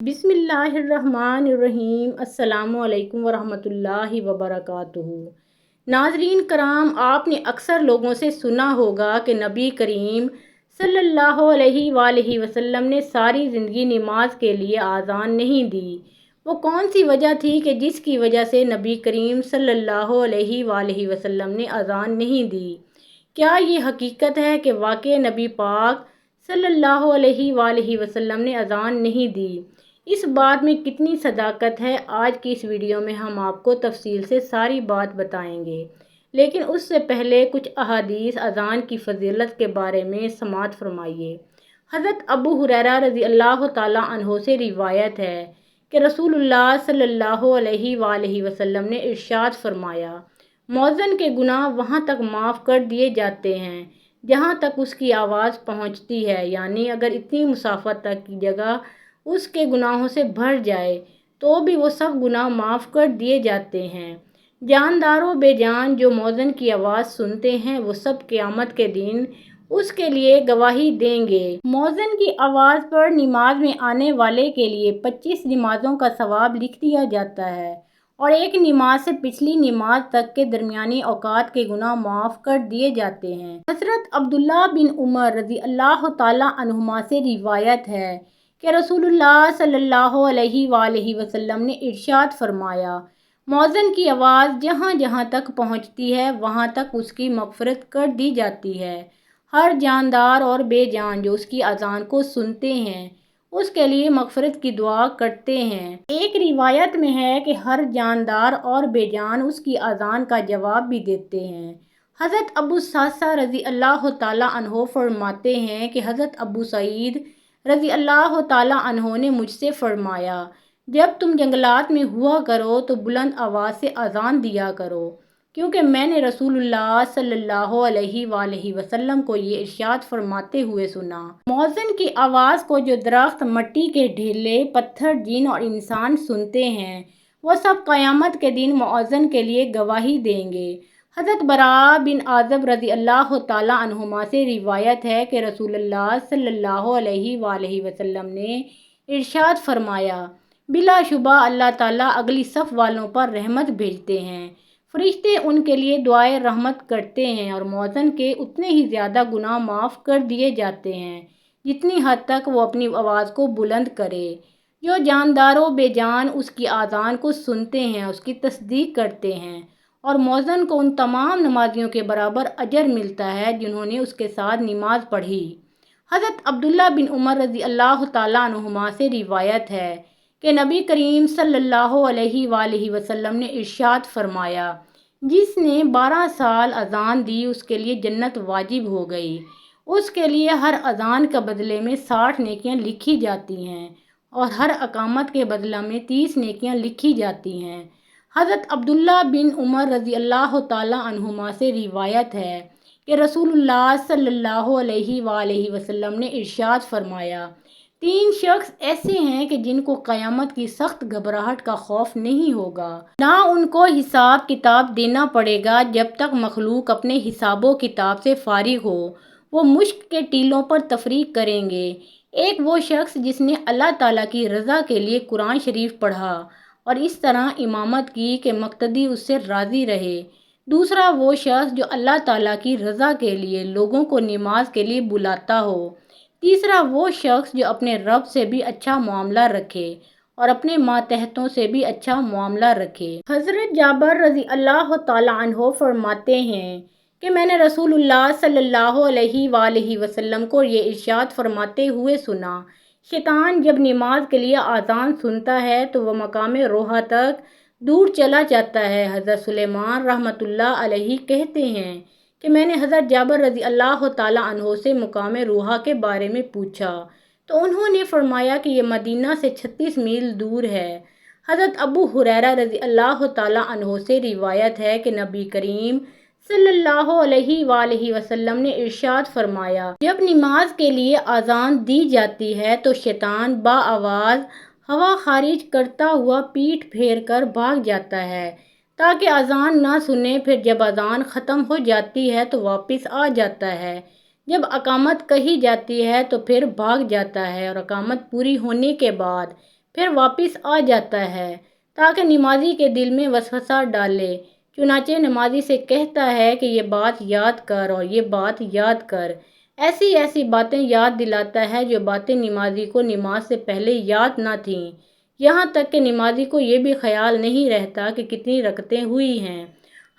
بسم اللہ الرحمن الرحیم۔ السلام علیکم ورحمۃ اللہ وبرکاتہ۔ ناظرین کرام، آپ نے اکثر لوگوں سے سنا ہوگا کہ نبی کریم صلی اللہ علیہ وآلہ وسلم نے ساری زندگی نماز کے لیے اذان نہیں دی۔ وہ کون سی وجہ تھی کہ جس کی وجہ سے نبی کریم صلی اللہ علیہ وآلہ وسلم نے اذان نہیں دی؟ کیا یہ حقیقت ہے کہ واقعی نبی پاک صلی اللہ علیہ وآلہ وسلم نے اذان نہیں دی؟ اس بات میں کتنی صداقت ہے، آج کی اس ویڈیو میں ہم آپ کو تفصیل سے ساری بات بتائیں گے، لیکن اس سے پہلے کچھ احادیث اذان کی فضیلت کے بارے میں سماعت فرمائیے۔ حضرت ابو ہریرہ رضی اللہ تعالیٰ عنہ سے روایت ہے کہ رسول اللہ صلی اللہ علیہ وآلہ وسلم نے ارشاد فرمایا، مؤذن کے گناہ وہاں تک معاف کر دیے جاتے ہیں جہاں تک اس کی آواز پہنچتی ہے، یعنی اگر اتنی مسافت تک کی جگہ اس کے گناہوں سے بھر جائے تو بھی وہ سب گناہ معاف کر دیے جاتے ہیں۔ جاندار و بے جان جو مؤذن کی آواز سنتے ہیں وہ سب قیامت کے دن اس کے لیے گواہی دیں گے۔ مؤذن کی آواز پر نماز میں آنے والے کے لیے 25 نمازوں کا ثواب لکھ دیا جاتا ہے اور ایک نماز سے پچھلی نماز تک کے درمیانی اوقات کے گناہ معاف کر دیے جاتے ہیں۔ حضرت عبداللہ بن عمر رضی اللہ تعالیٰ عنہما سے روایت ہے کہ رسول اللہ صلی اللہ علیہ وآلہ وسلم نے ارشاد فرمایا، مؤذن کی آواز جہاں جہاں تک پہنچتی ہے وہاں تک اس کی مغفرت کر دی جاتی ہے۔ ہر جاندار اور بے جان جو اس کی اذان کو سنتے ہیں اس کے لیے مغفرت کی دعا کرتے ہیں۔ ایک روایت میں ہے کہ ہر جاندار اور بے جان اس کی اذان کا جواب بھی دیتے ہیں۔ حضرت ابو ساسا رضی اللہ تعالیٰ عنہ فرماتے ہیں کہ حضرت ابو سعید رضی اللہ تعالیٰ عنہ نے مجھ سے فرمایا، جب تم جنگلات میں ہوا کرو تو بلند آواز سے اذان دیا کرو، کیونکہ میں نے رسول اللہ صلی اللہ علیہ وآلہ وسلم کو یہ ارشاد فرماتے ہوئے سنا، مؤذن کی آواز کو جو درخت، مٹی کے ڈھیلے، پتھر، جن اور انسان سنتے ہیں وہ سب قیامت کے دن مؤذن کے لیے گواہی دیں گے۔ حضرت براء بن عازب رضی اللہ تعالیٰ عنہما سے روایت ہے کہ رسول اللہ صلی اللہ علیہ وآلہ وسلم نے ارشاد فرمایا، بلا شبہ اللہ تعالیٰ اگلی صف والوں پر رحمت بھیجتے ہیں، فرشتے ان کے لیے دعائے رحمت کرتے ہیں اور مؤذن کے اتنے ہی زیادہ گناہ معاف کر دیے جاتے ہیں جتنی حد تک وہ اپنی آواز کو بلند کرے۔ جو جاندار و بے جان اس کی اذان کو سنتے ہیں اس کی تصدیق کرتے ہیں اور مؤذن کو ان تمام نمازیوں کے برابر اجر ملتا ہے جنہوں نے اس کے ساتھ نماز پڑھی۔ حضرت عبداللہ بن عمر رضی اللہ تعالیٰ عنہما سے روایت ہے کہ نبی کریم صلی اللہ علیہ وآلہ وسلم نے ارشاد فرمایا، جس نے 12 سال اذان دی اس کے لیے جنت واجب ہو گئی، اس کے لیے ہر اذان کے بدلے میں 60 نیکیاں لکھی جاتی ہیں اور ہر اقامت کے بدلے میں 30 نیکیاں لکھی جاتی ہیں۔ حضرت عبداللہ بن عمر رضی اللہ تعالیٰ عنہما سے روایت ہے کہ رسول اللہ صلی اللہ علیہ وآلہ وسلم نے ارشاد فرمایا، 3 شخص ایسے ہیں کہ جن کو قیامت کی سخت گھبراہٹ کا خوف نہیں ہوگا، نہ ان کو حساب کتاب دینا پڑے گا جب تک مخلوق اپنے حساب و کتاب سے فارغ ہو، وہ مشک کے ٹیلوں پر تفریح کریں گے۔ ایک وہ شخص جس نے اللہ تعالیٰ کی رضا کے لیے قرآن شریف پڑھا اور اس طرح امامت کی کہ مقتدی اس سے راضی رہے۔ دوسرا وہ شخص جو اللہ تعالیٰ کی رضا کے لیے لوگوں کو نماز کے لیے بلاتا ہو۔ تیسرا وہ شخص جو اپنے رب سے بھی اچھا معاملہ رکھے اور اپنے ماتحتوں سے بھی اچھا معاملہ رکھے۔ حضرت جابر رضی اللہ تعالیٰ عنہ فرماتے ہیں کہ میں نے رسول اللہ صلی اللہ علیہ وآلہ وسلم کو یہ ارشاد فرماتے ہوئے سنا، شیطان جب نماز کے لیے اذان سنتا ہے تو وہ مقام روحا تک دور چلا جاتا ہے۔ حضرت سلیمان رحمۃ اللہ علیہ کہتے ہیں کہ میں نے حضرت جابر رضی اللہ تعالیٰ عنہ سے مقام روحا کے بارے میں پوچھا تو انہوں نے فرمایا کہ یہ مدینہ سے 36 میل دور ہے۔ حضرت ابو ہریرہ رضی اللہ تعالیٰ عنہ سے روایت ہے کہ نبی کریم صلی اللہ علیہ وآلہ وسلم نے ارشاد فرمایا، جب نماز کے لیے اذان دی جاتی ہے تو شیطان آواز ہوا خارج کرتا ہوا پیٹھ پھیر کر بھاگ جاتا ہے تاکہ اذان نہ سنے، پھر جب اذان ختم ہو جاتی ہے تو واپس آ جاتا ہے، جب اقامت کہی جاتی ہے تو پھر بھاگ جاتا ہے اور اقامت پوری ہونے کے بعد پھر واپس آ جاتا ہے تاکہ نمازی کے دل میں وسوسہ ڈالے۔ چنانچہ نمازی سے کہتا ہے کہ یہ بات یاد کر اور یہ بات یاد کر، ایسی ایسی باتیں یاد دلاتا ہے جو باتیں نمازی کو نماز سے پہلے یاد نہ تھیں، یہاں تک کہ نمازی کو یہ بھی خیال نہیں رہتا کہ کتنی رکعتیں ہوئی ہیں۔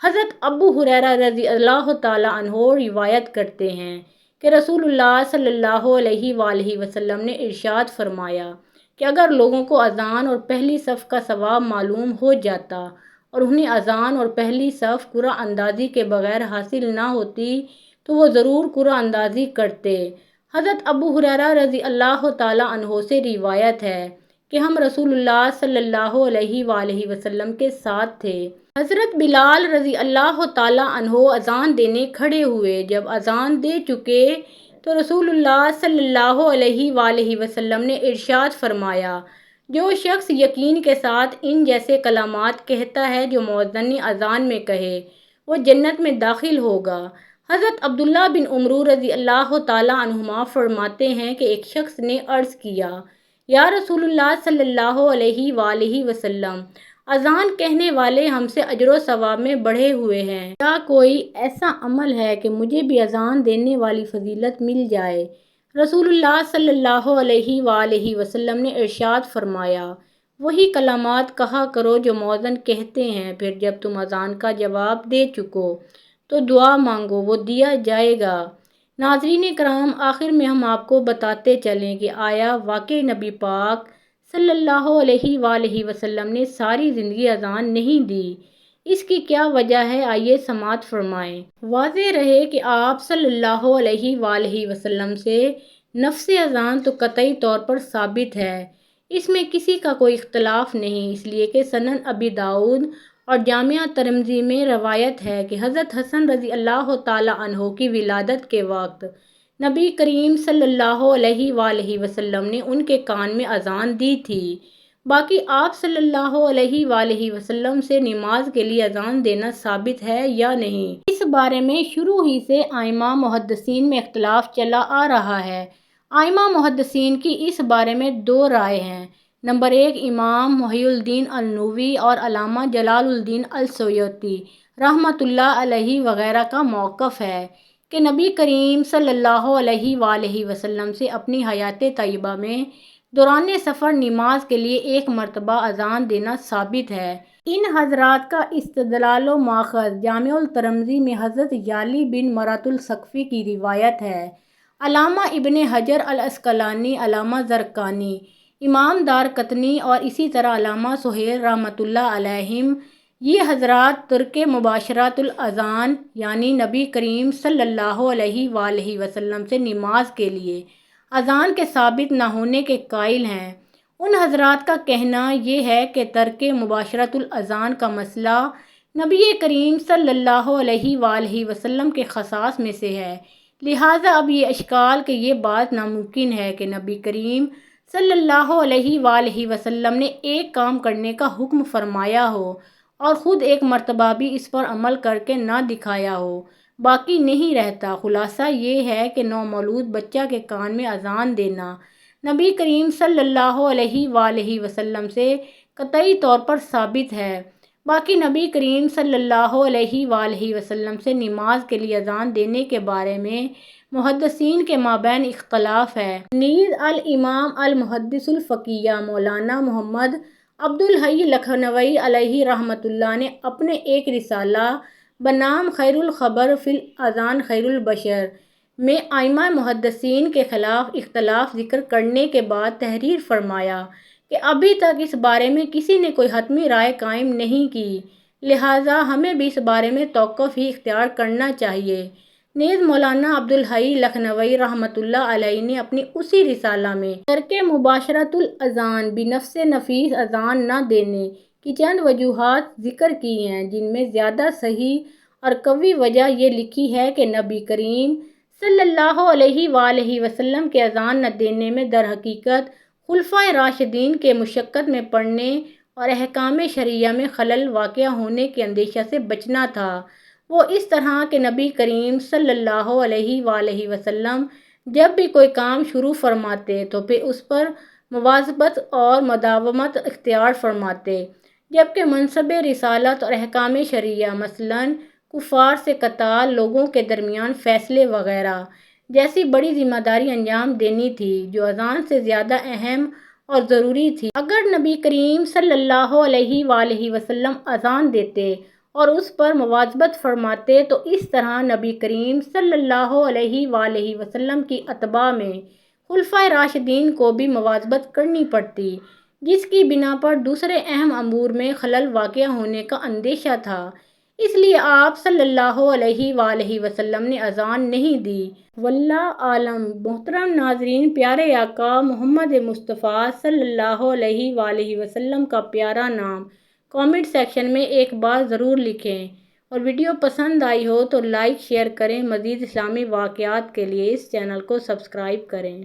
حضرت ابو ہریرہ رضی اللہ تعالیٰ عنہ روایت کرتے ہیں کہ رسول اللہ صلی اللہ علیہ وآلہ وسلم نے ارشاد فرمایا کہ اگر لوگوں کو اذان اور پہلی صف کا ثواب معلوم ہو جاتا اور انہیں اذان اور پہلی صف قرعہ اندازی کے بغیر حاصل نہ ہوتی تو وہ ضرور قرعہ اندازی کرتے۔ حضرت ابو ہریرہ رضی اللہ تعالیٰ عنہ سے روایت ہے کہ ہم رسول اللہ صلی اللہ علیہ وآلہ وسلم کے ساتھ تھے۔ حضرت بلال رضی اللہ تعالیٰ عنہ اذان دینے کھڑے ہوئے۔ جب اذان دے چکے تو رسول اللہ صلی اللہ علیہ وآلہ وسلم نے ارشاد فرمایا، جو شخص یقین کے ساتھ ان جیسے کلمات کہتا ہے جو مؤذن نے اذان میں کہے، وہ جنت میں داخل ہوگا۔ حضرت عبداللہ بن عمرو رضی اللہ تعالیٰ عنہما فرماتے ہیں کہ ایک شخص نے عرض کیا، یا رسول اللہ صلی اللہ علیہ وآلہ وسلم، اذان کہنے والے ہم سے اجر و ثواب میں بڑھے ہوئے ہیں، کیا کوئی ایسا عمل ہے کہ مجھے بھی اذان دینے والی فضیلت مل جائے؟ رسول اللہ صلی اللہ علیہ وآلہ وسلم نے ارشاد فرمایا، وہی کلمات کہا کرو جو مؤذن کہتے ہیں، پھر جب تم اذان کا جواب دے چکو تو دعا مانگو، وہ دیا جائے گا۔ ناظرین کرام، آخر میں ہم آپ کو بتاتے چلیں کہ آیا واقعی نبی پاک صلی اللہ علیہ وآلہ وسلم نے ساری زندگی اذان نہیں دی؟ اس کی کیا وجہ ہے، آئیے سماعت فرمائیں۔ واضح رہے کہ آپ صلی اللہ علیہ وآلہ وسلم سے نفس اذان تو قطعی طور پر ثابت ہے، اس میں کسی کا کوئی اختلاف نہیں، اس لیے کہ سنن ابی داؤد اور جامعہ ترمذی میں روایت ہے کہ حضرت حسن رضی اللہ تعالیٰ عنہ کی ولادت کے وقت نبی کریم صلی اللہ علیہ وآلہ وسلم نے ان کے کان میں اذان دی تھی۔ باقی آپ صلی اللہ علیہ وآلہ وسلم سے نماز کے لیے اذان دینا ثابت ہے یا نہیں، اس بارے میں شروع ہی سے ائمہ محدثین میں اختلاف چلا آ رہا ہے۔ ائمہ محدثین کی اس بارے میں دو رائے ہیں۔ نمبر 1، امام محی الدین النووی اور علامہ جلال الدین السیوطی رحمۃ اللہ علیہ وغیرہ کا موقف ہے کہ نبی کریم صلی اللہ علیہ وآلہ وسلم سے اپنی حیات طیبہ میں دوران سفر نماز کے لیے ایک مرتبہ اذان دینا ثابت ہے۔ ان حضرات کا استدلال و ماخذ جامع الترمذی میں حضرت یالی بن مرۃ الثقفی کی روایت ہے۔ علامہ ابن حجر العسقلانی، علامہ زرقانی، امام دارقطنی اور اسی طرح علامہ سہیل رحمۃ اللہ علیہم، یہ حضرات ترک مباشرۃ الاذان یعنی نبی کریم صلی اللہ علیہ وآلہ وسلم سے نماز کے لیے اذان کے ثابت نہ ہونے کے قائل ہیں۔ ان حضرات کا کہنا یہ ہے کہ ترک مباشرۃ الاذان کا مسئلہ نبی کریم صلی اللہ علیہ وآلہ وسلم کے خصائص میں سے ہے، لہٰذا اب یہ اشکال کہ یہ بات ناممکن ہے کہ نبی کریم صلی اللہ علیہ وآلہ وسلم نے ایک کام کرنے کا حکم فرمایا ہو اور خود ایک مرتبہ بھی اس پر عمل کر کے نہ دکھایا ہو، باقی نہیں رہتا۔ خلاصہ یہ ہے کہ نومولود بچہ کے کان میں اذان دینا نبی کریم صلی اللہ علیہ وآلہ وسلم سے قطعی طور پر ثابت ہے، باقی نبی کریم صلی اللہ علیہ وآلہ وسلم سے نماز کے لیے اذان دینے کے بارے میں محدثین کے مابین اختلاف ہے۔ نیز الامام المحدث الفقیہ مولانا محمد عبد الحی لکھنوی علیہ رحمۃ اللہ نے اپنے ایک رسالہ بنام خیر الخبر فی الاذان خیر البشر میں ائمہ محدثین کے خلاف اختلاف ذکر کرنے کے بعد تحریر فرمایا کہ ابھی تک اس بارے میں کسی نے کوئی حتمی رائے قائم نہیں کی، لہٰذا ہمیں بھی اس بارے میں توقف ہی اختیار کرنا چاہیے۔ نیز مولانا عبد الحی لکھنوی رحمۃ اللہ علیہ نے اپنی اسی رسالہ میں ترک مباشرۃ الاذان بنفس نفیس اذان نہ دینے کی چند وجوہات ذکر کی ہیں، جن میں زیادہ صحیح اور قوی وجہ یہ لکھی ہے کہ نبی کریم صلی اللہ علیہ وآلہ وسلم کے اذان نہ دینے میں در حقیقت خلفائے راشدین کے مشقت میں پڑنے اور احکام شرعیہ میں خلل واقع ہونے کے اندیشہ سے بچنا تھا۔ وہ اس طرح کہ نبی کریم صلی اللہ علیہ وآلہ وسلم جب بھی کوئی کام شروع فرماتے تو پھر اس پر مواظبت اور مداومت اختیار فرماتے، جبکہ منصب رسالت اور احکام شرعیہ مثلاً کفار سے قتال، لوگوں کے درمیان فیصلے وغیرہ جیسی بڑی ذمہ داری انجام دینی تھی، جو اذان سے زیادہ اہم اور ضروری تھی۔ اگر نبی کریم صلی اللہ علیہ وآلہ وسلم اذان دیتے اور اس پر مواظبت فرماتے تو اس طرح نبی کریم صلی اللہ علیہ وآلہ وسلم کی اتباع میں خلفائے راشدین کو بھی مواظبت کرنی پڑتی، جس کی بنا پر دوسرے اہم امور میں خلل واقع ہونے کا اندیشہ تھا۔ اس لیے آپ صلی اللہ علیہ وآلہ وسلم نے اذان نہیں دی۔ واللہ اعلم۔ محترم ناظرین، پیارے آقا محمد مصطفیٰ صلی اللہ علیہ وآلہ وسلم کا پیارا نام کامنٹ سیکشن میں ایک بار ضرور لکھیں، اور ویڈیو پسند آئی ہو تو لائک شیئر کریں۔ مزید اسلامی واقعات کے لیے اس چینل کو سبسکرائب کریں۔